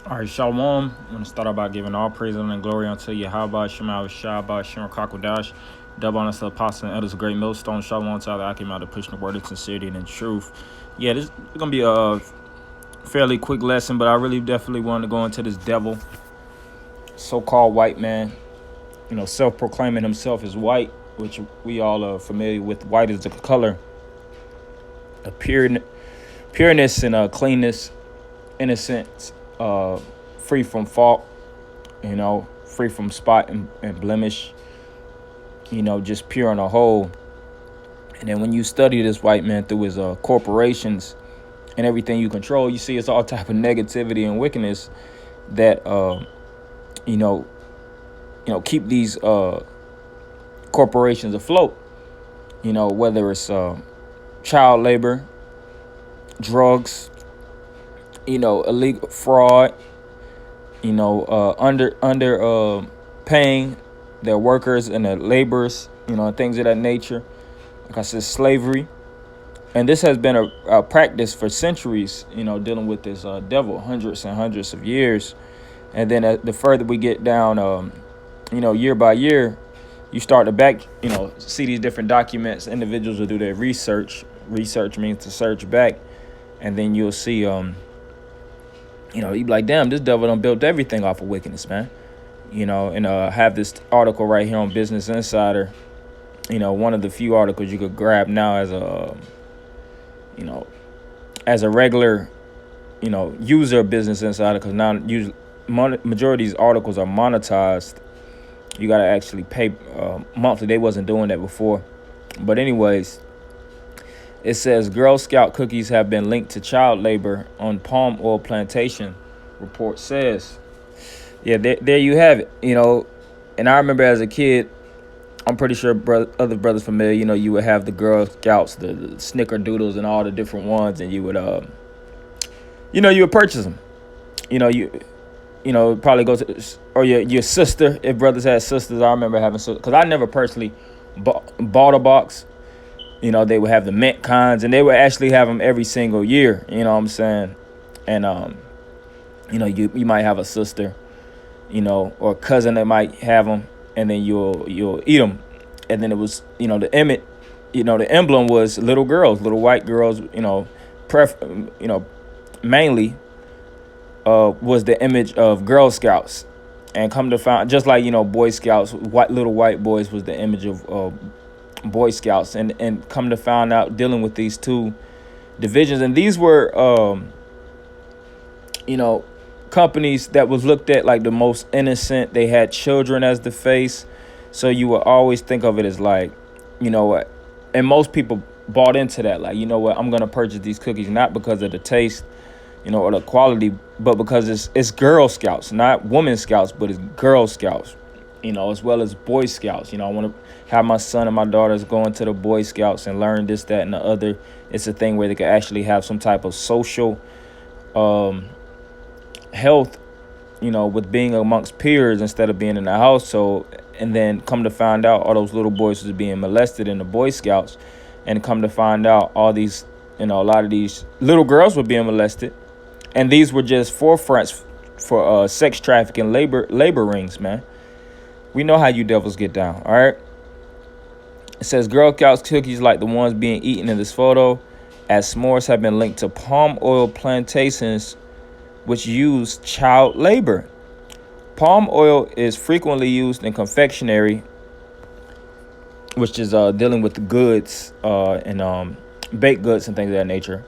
All right, Shalom. I'm going to start out by giving all praise and glory unto Yahweh, Shema, Shabbat, Shema, Kakodash, double honor to Apostle and others, a great millstone. Shalom to all that came out to push the word of sincerity and in truth. Yeah, this is going to be a fairly quick lesson, but I really definitely want to go into this devil, so-called white man, self-proclaiming himself as white, which we all are familiar with. White is the color of pureness and cleanness, innocence, free from fault, free from spot and blemish, just pure on a whole. And then when you study this white man through his corporations and everything you control, you see it's all type of negativity and wickedness that keep these corporations afloat. Whether it's child labor, drugs, illegal fraud, under paying their workers and their laborers, things of that nature. Like I said, slavery. And this has been a practice for centuries, dealing with this devil, hundreds and hundreds of years. And then the further we get down, year by year, you start to see these different documents. Individuals will do their research. Research means to search back. And then you'll see, you be like, damn, this devil done built everything off of wickedness, man. And have this article right here on Business Insider. One of the few articles you could grab now as a regular, user of Business Insider, because now majority of these articles are monetized. You got to actually pay monthly. They wasn't doing that before. But anyways, it says Girl Scout cookies have been linked to child labor on palm oil plantation, report says. Yeah, there you have it, And I remember as a kid, I'm pretty sure other brothers familiar, you would have the Girl Scouts, the snickerdoodles and all the different ones, and you would, you would purchase them. Probably go to, or your sister, if brothers had sisters. I remember having sisters, because I never personally bought a box. They would have the mint kinds, and they would actually have them every single year. You know what I'm saying? And, you might have a sister, or a cousin that might have them, and then you'll eat them. And then it was, the emblem was little girls, little white girls, mainly was the image of Girl Scouts. And come to find, just like, Boy Scouts, little white boys was the image of Boy Scouts. And come to find out, dealing with these two divisions. And these were, companies that was looked at like the most innocent. They had children as the face. So you would always think of it as like, what? And most people bought into that. Like, I'm going to purchase these cookies, not because of the taste, or the quality, but because it's Girl Scouts, not Women Scouts, but it's Girl Scouts, as well as Boy Scouts. I want to have my son and my daughters going to the Boy Scouts and learn this, that, and the other. It's a thing where they can actually have some type of social health, with being amongst peers instead of being in the household. And then come to find out all those little boys was being molested in the Boy Scouts, and come to find out all these, a lot of these little girls were being molested. And these were just forefronts for sex trafficking, labor rings, man. We know how you devils get down, all right? It says Girl Scouts cookies like the ones being eaten in this photo as s'mores have been linked to palm oil plantations which use child labor. Palm oil is frequently used in confectionery, which is dealing with the goods and baked goods and things of that nature.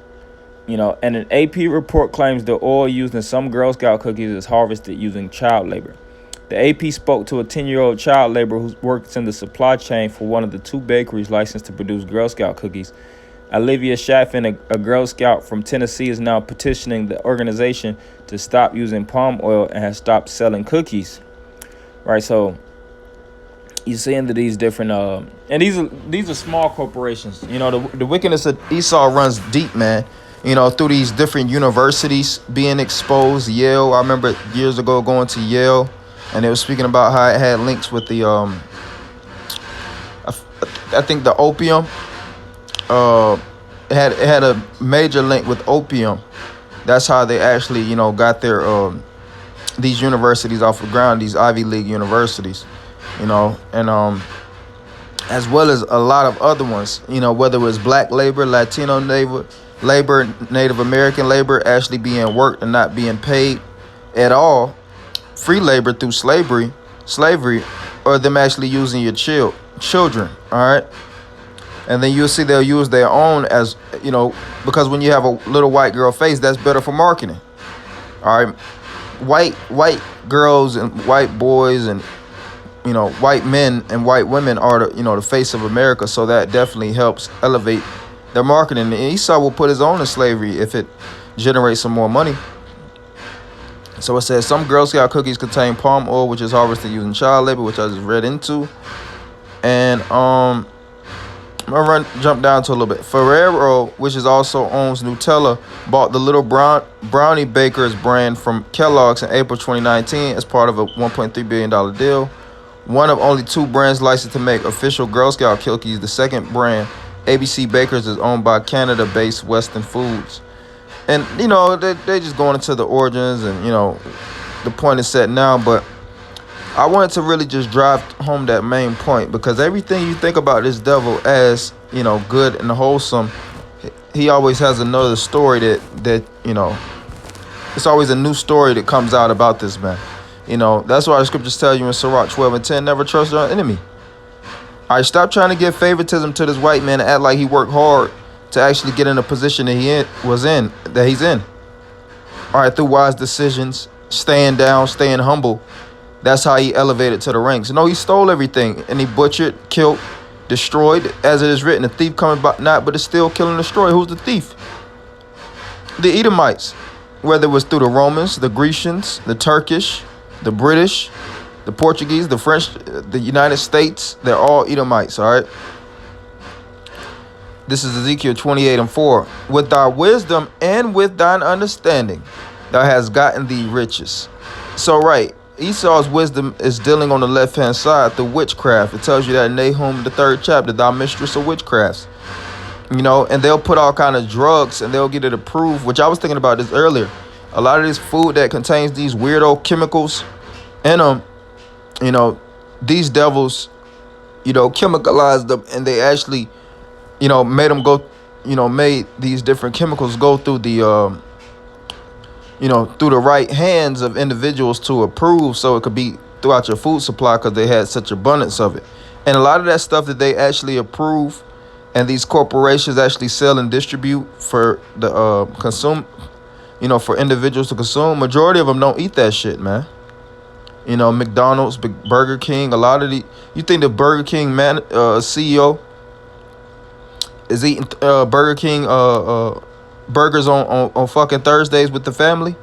And an AP report claims the oil used in some Girl Scout cookies is harvested using child labor. The AP spoke to a 10-year-old child laborer who works in the supply chain for one of the two bakeries licensed to produce Girl Scout cookies. Olivia Chaffin, a Girl Scout from Tennessee, is now petitioning the organization to stop using palm oil and has stopped selling cookies. Right, so you see into these different and these are small corporations. The wickedness of Esau runs deep, man. Through these different universities being exposed. Yale, I remember years ago going to Yale, and they were speaking about how it had links with the I think the opium. It had a major link with opium. That's how they actually, got their these universities off the ground, these Ivy League universities, and as well as a lot of other ones, whether it was black labor, Latino labor, Native American labor actually being worked and not being paid at all, free labor through slavery, or them actually using your children, all right? And then you'll see they'll use their own as, because when you have a little white girl face, that's better for marketing, all right? White girls and white boys and white men and white women are the face of America, so that definitely helps elevate their marketing. And Esau will put his own in slavery if it generates some more money. So it says some Girl Scout cookies contain palm oil, which is harvested using child labor, which I just read into. And I'm gonna jump down to a little bit. Ferrero, which is also owns Nutella, bought the Little Brownie Bakers brand from Kellogg's in April 2019 as part of a $1.3 billion deal. One of only 2 brands licensed to make official Girl Scout cookies. The second brand, ABC Bakers, is owned by Canada-based Weston Foods. And, they just going into the origins and, the point is set now. But I wanted to really just drive home that main point, because everything you think about this devil as, good and wholesome, he always has another story that it's always a new story that comes out about this man. That's why the scriptures tell you in Sirach 12:10, never trust your enemy. All right, stop trying to give favoritism to this white man and act like he worked hard to actually get in a position that he's in. All right, through wise decisions, staying down, staying humble. That's how he elevated to the ranks. No, he stole everything, and he butchered, killed, destroyed. As it is written, the thief coming by not, but is still kill and destroy. Who's the thief? The Edomites, whether it was through the Romans, the Grecians, the Turkish, the British, the Portuguese, the French, the United States, they're all Edomites, all right? This is Ezekiel 28:4. With thy wisdom and with thine understanding, thou hast gotten thee riches. So, right, Esau's wisdom is dealing on the left-hand side through witchcraft. It tells you that in Nahum, the 3rd chapter, thou mistress of witchcrafts. And they'll put all kind of drugs and they'll get it approved, which I was thinking about this earlier. A lot of this food that contains these weirdo chemicals in them, these devils, chemicalized them, and they actually, made them go, made these different chemicals go through the, through the right hands of individuals to approve, so it could be throughout your food supply because they had such abundance of it. And a lot of that stuff that they actually approve and these corporations actually sell and distribute for the consume, for individuals to consume, majority of them don't eat that shit, man. McDonald's, Burger King, a lot of you think the Burger King CEO is eating Burger King burgers on fucking Thursdays with the family?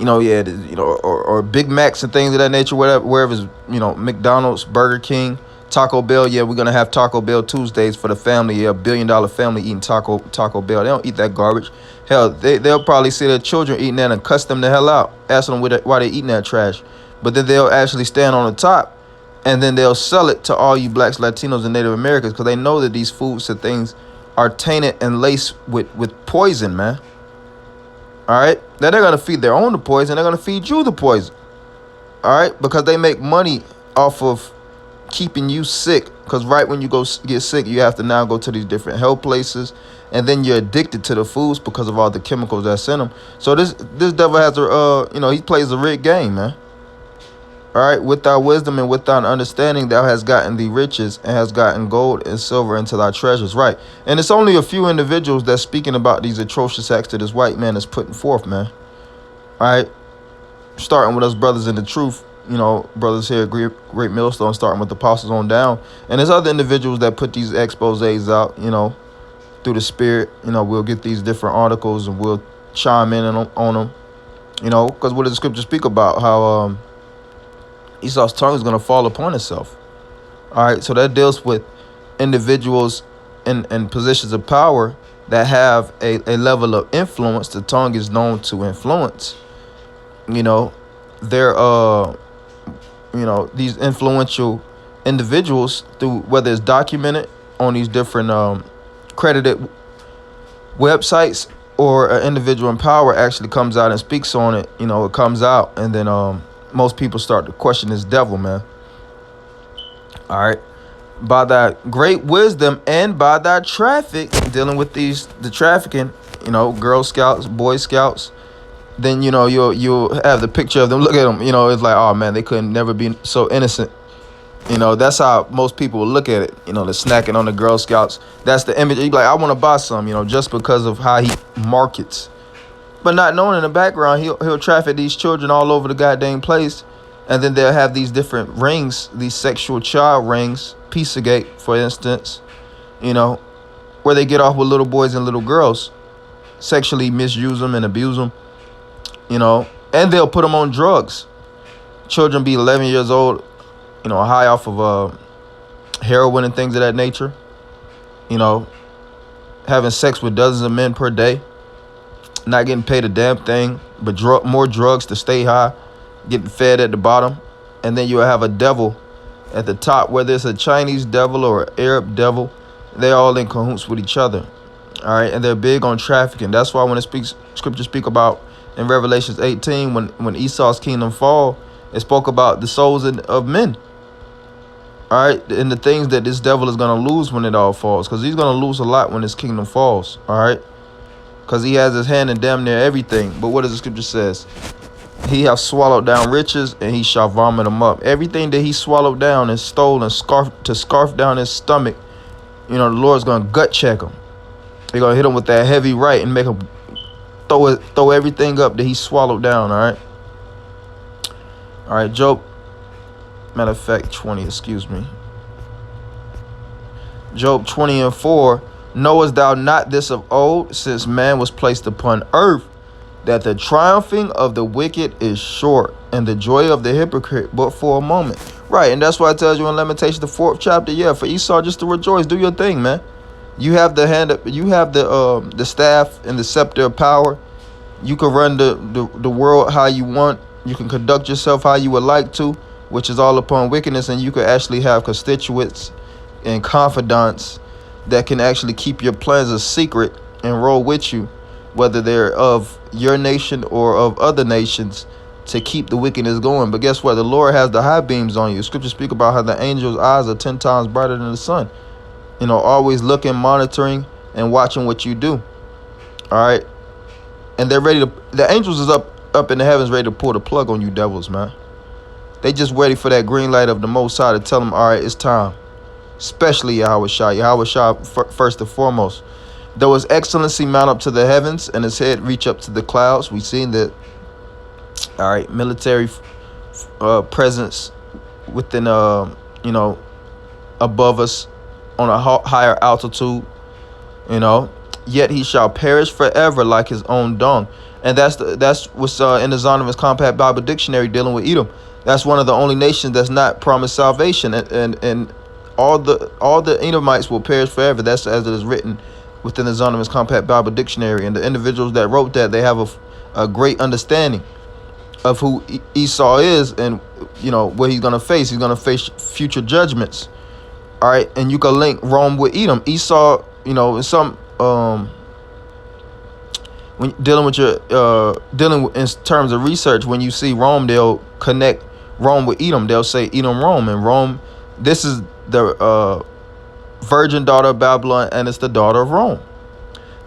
Or Big Macs and things of that nature, wherever it's, McDonald's, Burger King, Taco Bell. Yeah, we're gonna have Taco Bell Tuesdays for the family. Yeah, $1 billion family eating Taco Bell. They don't eat that garbage. Hell, they'll probably see their children eating that and cuss them the hell out, ask them why they eating that trash. But then they'll actually stand on the top, and then they'll sell it to all you blacks, Latinos, and Native Americans, because they know that these foods and things are tainted and laced with poison, man. All right? Now they're going to feed their own the poison. They're going to feed you the poison. All right? Because they make money off of keeping you sick. Because right when you go get sick, you have to now go to these different health places. And then you're addicted to the foods because of all the chemicals that's in them. So this devil has a, he plays a rigged game, man. All right, with thy wisdom and with thine understanding, thou hast gotten thee riches and hast gotten gold and silver into thy treasures. Right. And it's only a few individuals that's speaking about these atrocious acts that this white man is putting forth, man. All right. Starting with us brothers in the truth, brothers here at Great Millstone, starting with the apostles on down. And there's other individuals that put these exposés out, through the spirit. We'll get these different articles and we'll chime in on them, because what does the scripture speak about? How, Esau's tongue is going to fall upon itself. All right, so that deals with individuals in positions of power that have a level of influence. The tongue is known to influence. They're these influential individuals through whether it's documented on these different credited websites or an individual in power actually comes out and speaks on it, it comes out, and then most people start to question this devil, man. All right. By thy great wisdom and by thy traffic, dealing with the trafficking, Girl Scouts, Boy Scouts, then you'll have the picture of them. Look at them, it's like, oh man, they couldn't never be so innocent. That's how most people will look at it. They're snacking on the Girl Scouts. That's the image. You be like, I want to buy some, just because of how he markets. But not knowing in the background, he'll traffic these children all over the goddamn place. And then they'll have these different rings, these sexual child rings, Pizzagate, for instance, where they get off with little boys and little girls, sexually misuse them and abuse them, and they'll put them on drugs. Children be 11 years old, high off of heroin and things of that nature, having sex with dozens of men per day, not getting paid a damn thing, but more drugs to stay high, getting fed at the bottom. And then you'll have a devil at the top, whether it's a Chinese devil or an Arab devil. They're all in cahoots with each other. All right, and they're big on trafficking. That's why when scripture speak about in Revelations 18, when Esau's kingdom fall, it spoke about the souls of men. All right, and the things that this devil is going to lose when it all falls, because he's going to lose a lot when his kingdom falls. All right, because he has his hand in damn near everything. But what does the scripture says? He hath swallowed down riches, and he shall vomit them up. Everything that he swallowed down and stole and scarf down his stomach, the Lord's going to gut check him. They're going to hit him with that heavy right and make him throw everything up that he swallowed down, all right? All right, Job, matter of fact, 20, excuse me. Job 20:4, knowest thou not this of old, since man was placed upon earth, that the triumphing of the wicked is short, and the joy of the hypocrite but for a moment. Right, and that's why it tells you in Lamentations, the 4th chapter, for Esau just to rejoice, do your thing, man. You have the the staff and the scepter of power. You can run the world how you want. You can conduct yourself how you would like to, which is all upon wickedness, and you can actually have constituents and confidants that can actually keep your plans a secret and roll with you, whether they're of your nation or of other nations, to keep the wickedness going. But guess what? The Lord has the high beams on you. Scripture speak about how the angel's eyes are 10 times brighter than the sun. Always looking, monitoring, and watching what you do. All right. And they're ready to, the angels is up in the heavens ready to pull the plug on you devils, man. They just ready for that green light of the Most High to tell them, all right, it's time. Especially Yahweh Shai first and foremost. Though his excellency mount up to the heavens and his head reach up to the clouds. We've seen that, all right, military presence within, above us on a higher altitude, yet he shall perish forever like his own dung. And that's what's in the Zondervan's Compact Bible Dictionary dealing with Edom. That's one of the only nations that's not promised salvation, and all the Edomites will perish forever. That's as it is written within the Zondervan's Compact Bible Dictionary. And the individuals that wrote that, they have a great understanding of who Esau is and what he's gonna face. He's gonna face future judgments. All right, and you can link Rome with Edom. Esau, in some when dealing in terms of research, when you see Rome, they'll connect Rome with Edom. They'll say Edom, Rome, and Rome. This is the virgin daughter of Babylon, and it's the daughter of Rome.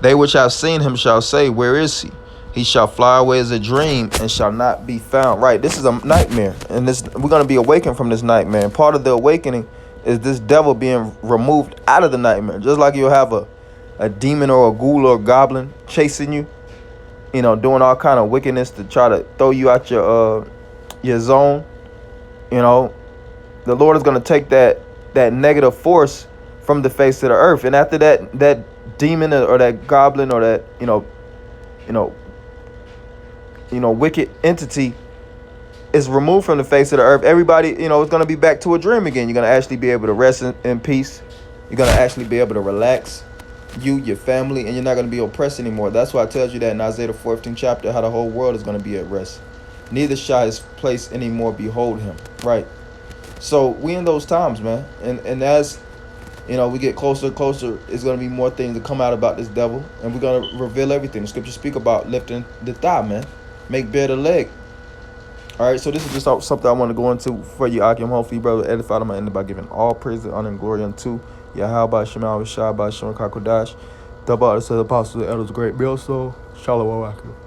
They which have seen him shall say, where is he? He shall fly away as a dream and shall not be found. Right, this is a nightmare, and we're going to be awakened from this nightmare. And part of the awakening is this devil being removed out of the nightmare. Just like you'll have a demon or a ghoul or a goblin chasing you, doing all kind of wickedness to try to throw you out your zone. The Lord is going to take that negative force from the face of the earth. And after that demon or that goblin or that, wicked entity is removed from the face of the earth, everybody, is going to be back to a dream again. You're going to actually be able to rest in peace. You're going to actually be able to relax, your family, and you're not going to be oppressed anymore. That's why it tells you that in Isaiah the 14th chapter, how the whole world is going to be at rest. Neither shall his place anymore behold him. Right. So we in those times, man. And as We get closer and closer. It's going to be more things to come out about this devil, and we're going to reveal everything. The scriptures speak about lifting the thigh, man. Make bare the leg. All right, so this is just something I want to go into for you, Akim. Hopefully, brother, edified. I'm going to end by giving all praise, and honor, and glory unto Yahweh, Shemal, Shai, Shon, Kakodash, the Apostle, the Apostles, the Elders, Great Bill, so Shalom, Akim.